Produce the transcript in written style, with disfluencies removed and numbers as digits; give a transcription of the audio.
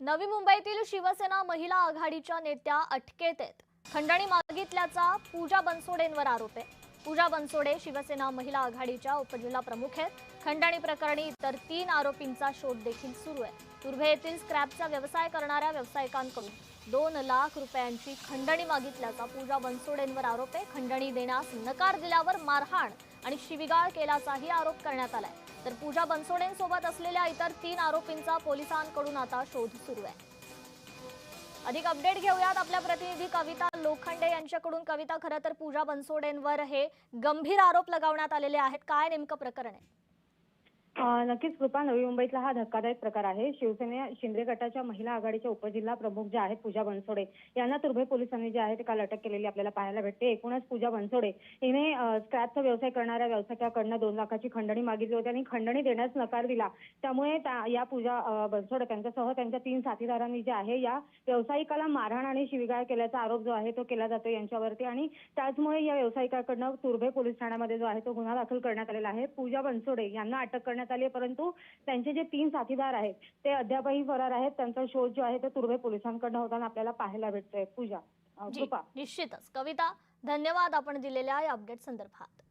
नवी मुंबईतील शिवसेना महिला आघाडीच्या नेत्या अटकेत आहेत। खंडणी मागितल्याचा पूजा बनसोडेंवर आरोप आहे। पूजा बनसोडे शिवसेना महिला आघाडीच्या उपजिल्हा प्रमुख आहेत। खंडणी प्रकरणी इतर 3 आरोपींचा शोध देखील सुरू आहे। तुर्भे येथील स्क्रॅपचा व्यवसाय करणाऱ्या व्यावसायिकांकडून 2 लाख रुपयांची खंडणी मागितल्याचा पूजा बनसोडेंवर आरोप आहे। खंडणी देण्यास नकार दिल्यावर मारहाण आणि शिवीगाळ केल्याचाही आरोप करण्यात आलाय। तर पूजा बनसोडेंसोबत असलेल्या इतर 3 आरोपींचा पोलिसांकडून आता शोध सुरू आहे। अधिक अपडेट घेऊयात आपल्या प्रतिनिधी कविता लोखंडे यांच्याकडून। कविता, खरं तर पूजा बनसोडेंवर हे गंभीर आरोप लगावण्यात आलेले आहेत, काय नेमकं प्रकरण आहे? नक्कीच कृपा, नवी मुंबईतला हा धक्कादायक प्रकार आहे। शिवसेना शिंदे गटाच्या महिला आघाडीच्या उपजिल्हा प्रमुख ज्या आहेत पूजा बनसोडे यांना तुर्भे पोलिसांनी जे आहे ते काल अटक केलेली आपल्याला पाहायला भेटते। एकूणच पूजा बनसोडे हिने स्क्रॅपचा व्यवसाय करणाऱ्या व्यावसायिकाकडनं 2 लाखाची खंडणी मागितली होती आणि खंडणी देण्यास नकार दिला। त्यामुळे या पूजा बनसोडे त्यांच्यासह त्यांच्या 3 साथीदारांनी जे आहे या व्यावसायिकाला मारहाण आणि शिवीगाळ केल्याचा आरोप जो आहे तो केला जातो यांच्यावरती आणि त्याचमुळे या व्यावसायिकाकडनं तुर्भे पोलीस ठाण्यामध्ये जो आहे तो गुन्हा दाखल करण्यात आलेला आहे। पूजा बनसोडे यांना अटक करण्यात आली, परंतु त्यांचे जे 3 साथीदार आहेत ते अद्यापही फरार आहेत। त्यांचा शोध जो आहे तो तुर्भे पोलिसांकडून होताना आपल्याला पाहायला भेटतोय। पूजा, कृपा, निश्चितच कविता, धन्यवाद आपण दिलेल्या या अपडेट संदर्भात।